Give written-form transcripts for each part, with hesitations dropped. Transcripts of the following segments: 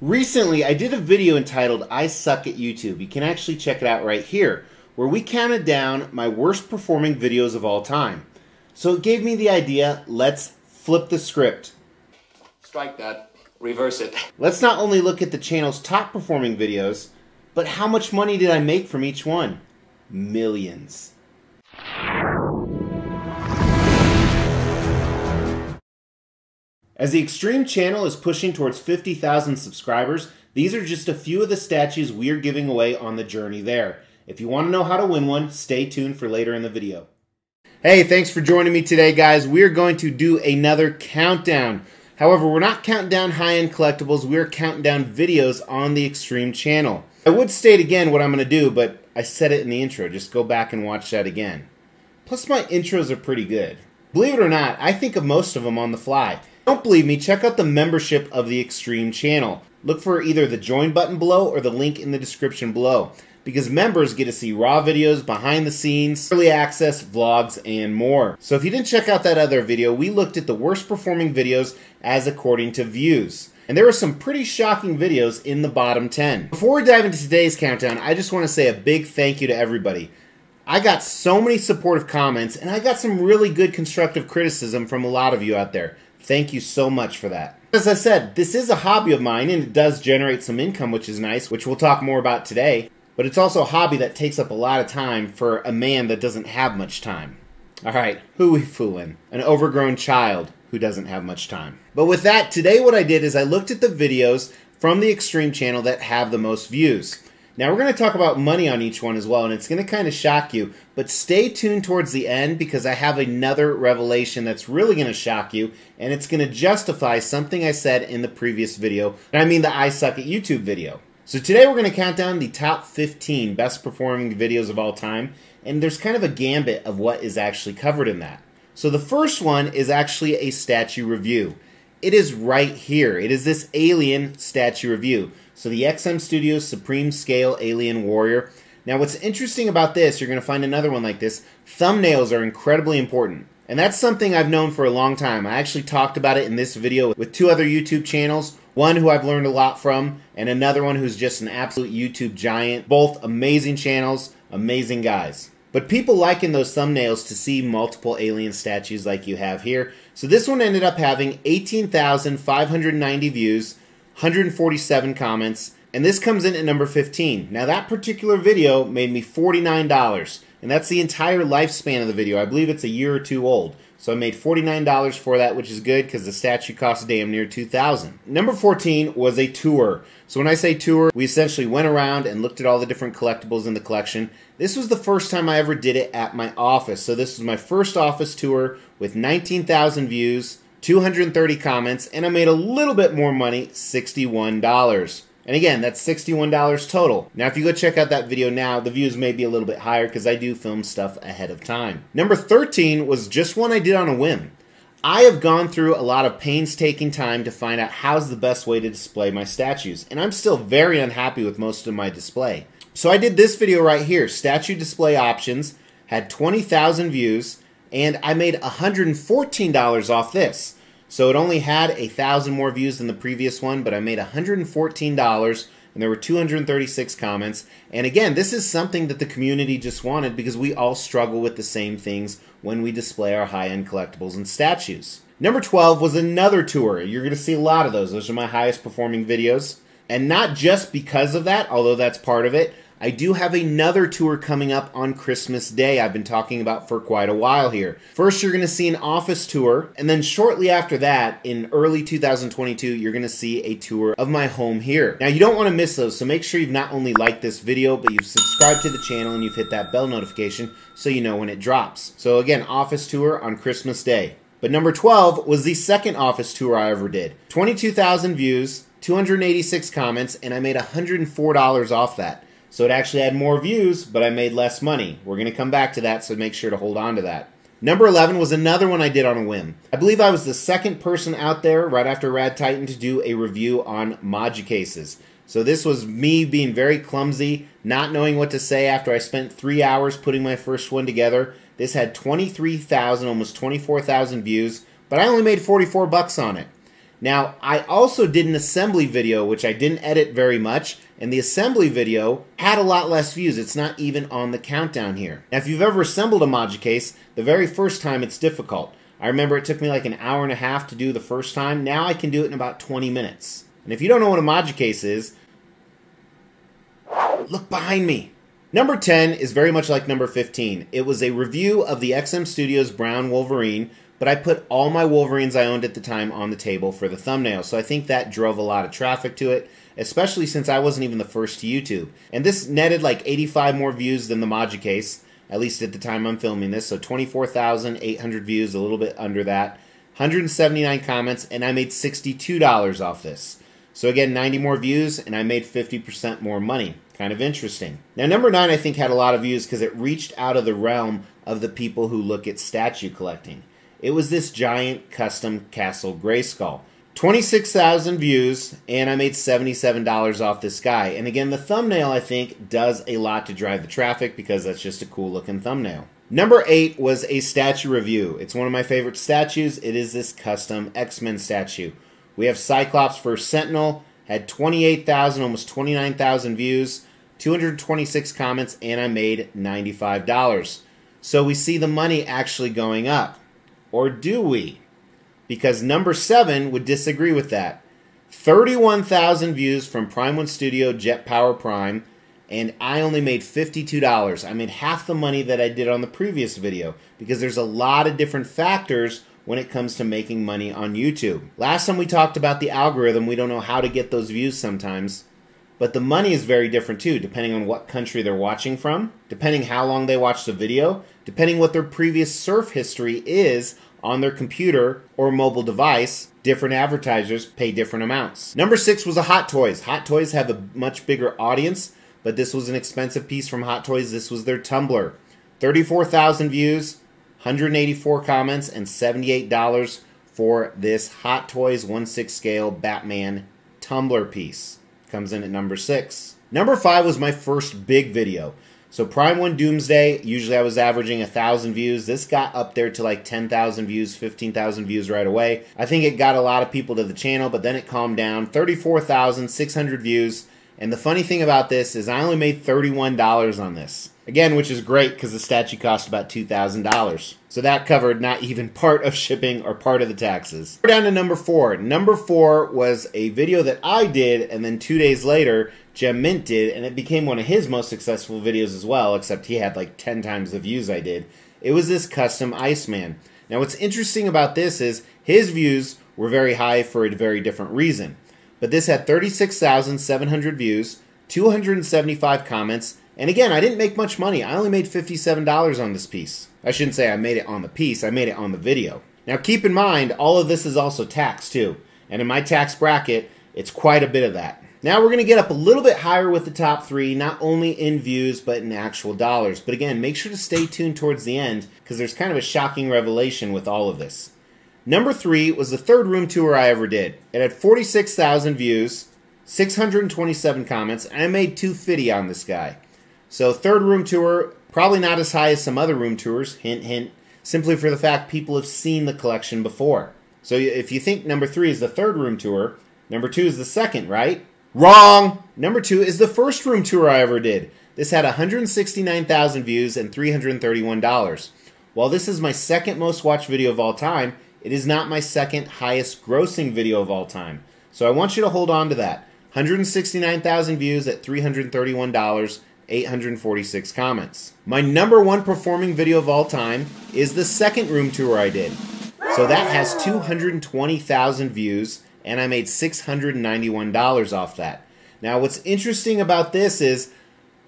Recently, I did a video entitled I Suck at YouTube. You can actually check it out right here, where we counted down my worst performing videos of all time. So it gave me the idea, let's flip the script. Strike that. Reverse it. Let's not only look at the channel's top performing videos, but how much money did I make from each one? Millions. As the Extreme channel is pushing towards 50,000 subscribers, these are just a few of the statues we are giving away on the journey there. If you want to know how to win one, stay tuned for later in the video. Hey, thanks for joining me today, guys. We're going to do another countdown. However, we're not counting down high-end collectibles, we're counting down videos on the Extreme channel. I would state again what I'm going to do, but I said it in the intro. Just go back and watch that again. Plus, my intros are pretty good. Believe it or not, I think of most of them on the fly. Don't believe me? Check out the membership of the Extreme channel. Look for either the join button below or the link in the description below, because members get to see raw videos, behind the scenes, early access, vlogs, and more. So if you didn't check out that other video, we looked at the worst performing videos as according to views. And there were some pretty shocking videos in the bottom 10. Before we dive into today's countdown, I just want to say a big thank you to everybody. I got so many supportive comments, and I got some really good constructive criticism from a lot of you out there. Thank you so much for that. As I said, this is a hobby of mine, and it does generate some income, which is nice, which we'll talk more about today. But it's also a hobby that takes up a lot of time for a man that doesn't have much time. Alright, who we fooling? An overgrown child who doesn't have much time. But with that, today what I did is I looked at the videos from the Extreme channel that have the most views. Now we're going to talk about money on each one as well, and it's going to kind of shock you, but stay tuned towards the end because I have another revelation that's really going to shock you, and it's going to justify something I said in the previous video, and I mean the I Suck at YouTube video. So today we're going to count down the top 15 best performing videos of all time, and there's kind of a gambit of what is actually covered in that. So the first one is actually a statue review. It is right here. It is this alien statue review. So the XM Studios Supreme Scale Alien Warrior. Now what's interesting about this, you're going to find another one like this, thumbnails are incredibly important. And that's something I've known for a long time. I actually talked about it in this video with two other YouTube channels. One who I've learned a lot from, and another one who's just an absolute YouTube giant. Both amazing channels, amazing guys. But people like in those thumbnails to see multiple alien statues like you have here. So this one ended up having 18,590 views, 147 comments, and this comes in at number 15. Now that particular video made me $49, and that's the entire lifespan of the video. I believe it's a year or two old. So I made $49 for that, which is good because the statue cost damn near $2,000. Number 14 was a tour. So when I say tour, we essentially went around and looked at all the different collectibles in the collection. This was the first time I ever did it at my office. So this was my first office tour with 19,000 views, 230 comments, and I made a little bit more money, $61. And again, that's $61 total. Now, if you go check out that video now, the views may be a little bit higher because I do film stuff ahead of time. Number 13 was just one I did on a whim. I have gone through a lot of painstaking time to find out how's the best way to display my statues, and I'm still very unhappy with most of my display. So I did this video right here, statue display options, had 20,000 views, and I made $114 off this. So it only had 1,000 more views than the previous one, but I made $114, and there were 236 comments. And again, this is something that the community just wanted because we all struggle with the same things when we display our high-end collectibles and statues. Number 12 was another tour. You're going to see a lot of those. Those are my highest performing videos. And not just because of that, although that's part of it, I do have another tour coming up on Christmas Day I've been talking about for quite a while here. First, you're going to see an office tour, and then shortly after that, in early 2022, you're going to see a tour of my home here. Now, you don't want to miss those, so make sure you've not only liked this video, but you've subscribed to the channel and you've hit that bell notification so you know when it drops. So again, office tour on Christmas Day. But number 12 was the second office tour I ever did. 22,000 views, 286 comments, and I made $104 off that. So it actually had more views, but I made less money. We're going to come back to that, so make sure to hold on to that. Number 11 was another one I did on a whim. I believe I was the second person out there, right after Rad Titan, to do a review on Moducases. So this was me being very clumsy, not knowing what to say after I spent 3 hours putting my first one together. This had 23,000, almost 24,000 views, but I only made $44 on it. Now, I also did an assembly video, which I didn't edit very much, and the assembly video had a lot less views. It's not even on the countdown here. Now, if you've ever assembled a Magicase, the very first time it's difficult. I remember it took me like an hour and a half to do the first time. Now I can do it in about 20 minutes. And if you don't know what a Magicase is, look behind me. Number 10 is very much like number 15. It was a review of the XM Studios Brown Wolverine, but I put all my Wolverines I owned at the time on the table for the thumbnail, so I think that drove a lot of traffic to it, especially since I wasn't even the first to YouTube. And this netted like 85 more views than the Magicase, at least at the time I'm filming this, so 24,800 views, a little bit under that, 179 comments, and I made $62 off this. So again, 90 more views, and I made 50% more money. Kind of interesting. Now, number 9, I think, had a lot of views because it reached out of the realm of the people who look at statue collecting. It was this giant custom Castle Grayskull. 26,000 views, and I made $77 off this guy. And again, the thumbnail, I think, does a lot to drive the traffic because that's just a cool looking thumbnail. Number 8 was a statue review. It's one of my favorite statues. It is this custom X-Men statue. We have Cyclops vs. Sentinel. Had 28,000, almost 29,000 views, 226 comments, and I made $95. So we see the money actually going up. Or do we? Because number 7 would disagree with that. 31,000 views from Prime 1 Studio Jet Power Prime, and I only made $52. I made half the money that I did on the previous video, because there's a lot of different factors when it comes to making money on YouTube. Last time we talked about the algorithm, we don't know how to get those views sometimes. But the money is very different too, depending on what country they're watching from, depending how long they watched the video, depending what their previous surf history is on their computer or mobile device. Different advertisers pay different amounts. Number 6 was a Hot Toys. Hot Toys have a much bigger audience, but this was an expensive piece from Hot Toys. This was their Tumblr. 34,000 views, 184 comments, and $78 for this Hot Toys 1/6 scale Batman Tumblr piece. Comes in at number 6. Number 5 was my first big video. So Prime 1 Doomsday, usually I was averaging 1,000 views. This got up there to like 10,000 views, 15,000 views right away. I think it got a lot of people to the channel, but then it calmed down. 34,600 views. And the funny thing about this is I only made $31 on this. Again, which is great because the statue cost about $2,000. So that covered not even part of shipping or part of the taxes. We're down to number 4. Number 4 was a video that I did, and then 2 days later, Gem Mint did, and it became one of his most successful videos as well, except he had like 10 times the views I did. It was this custom Iceman. Now what's interesting about this is his views were very high for a very different reason. But this had 36,700 views, 275 comments, and again, I didn't make much money. I only made $57 on this piece. I shouldn't say I made it on the piece, I made it on the video. Now keep in mind, all of this is also taxed too. And in my tax bracket, it's quite a bit of that. Now we're going to get up a little bit higher with the top 3, not only in views, but in actual dollars. But again, make sure to stay tuned towards the end, because there's kind of a shocking revelation with all of this. Number 3 was the third room tour I ever did. It had 46,000 views, 627 comments, and I made $250 on this guy. So third room tour, probably not as high as some other room tours, hint, hint, simply for the fact people have seen the collection before. So if you think number 3 is the third room tour, number 2 is the second, right? Wrong! Number 2 is the first room tour I ever did. This had 169,000 views and $331. While this is my second most watched video of all time, it is not my second highest grossing video of all time. So I want you to hold on to that. 169,000 views at $331, 846 comments. My number 1 performing video of all time is the second room tour I did. So that has 220,000 views, and I made $691 off that. Now what's interesting about this is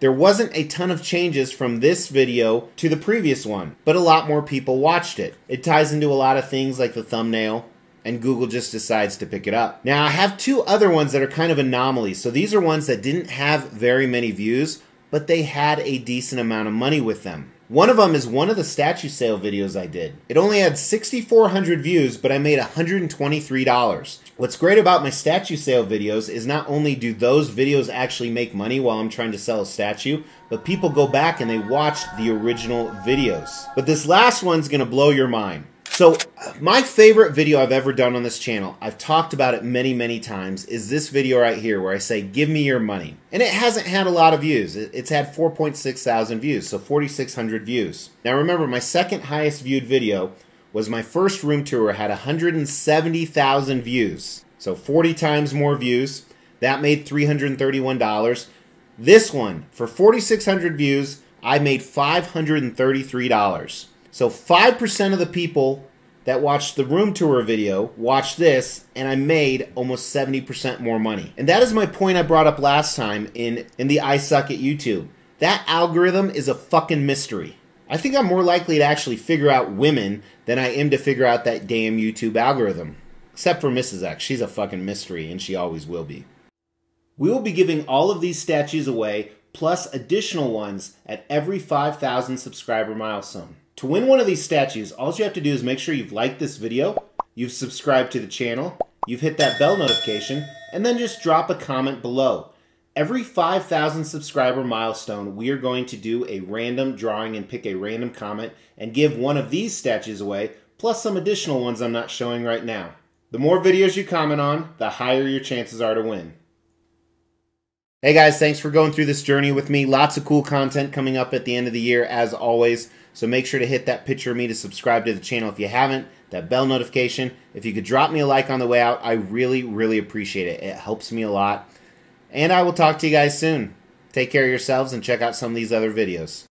there wasn't a ton of changes from this video to the previous one, but a lot more people watched it. It ties into a lot of things like the thumbnail, and Google just decides to pick it up. Now I have 2 other ones that are kind of anomalies. So these are ones that didn't have very many views, but they had a decent amount of money with them. One of them is one of the statue sale videos I did. It only had 6,400 views, but I made $123. What's great about my statue sale videos is not only do those videos actually make money while I'm trying to sell a statue, but people go back and they watch the original videos. But this last one's gonna blow your mind. So So, my favorite video I've ever done on this channel, I've talked about it many, many times, is this video right here where I say, give me your money. And it hasn't had a lot of views. It's had 4.6 thousand views, so 4,600 views. Now remember, my second highest viewed video was my first room tour, had 170,000 views. So 40 times more views. That made $331. This one, for 4,600 views, I made $533. So 5% of the people that watched the room tour video watched this, and I made almost 70% more money. And that is my point I brought up last time in the I Suck at YouTube. That algorithm is a fucking mystery. I think I'm more likely to actually figure out women than I am to figure out that damn YouTube algorithm. Except for Mrs. X. She's a fucking mystery, and she always will be. We will be giving all of these statues away, plus additional ones at every 5,000 subscriber milestone. To win one of these statues, all you have to do is make sure you've liked this video, you've subscribed to the channel, you've hit that bell notification, and then just drop a comment below. Every 5,000 subscriber milestone, we are going to do a random drawing and pick a random comment and give one of these statues away, plus some additional ones I'm not showing right now. The more videos you comment on, the higher your chances are to win. Hey guys, thanks for going through this journey with me. Lots of cool content coming up at the end of the year, as always. So make sure to hit that picture of me to subscribe to the channel if you haven't, that bell notification. If you could drop me a like on the way out, I really, really appreciate it. It helps me a lot. And I will talk to you guys soon. Take care of yourselves and check out some of these other videos.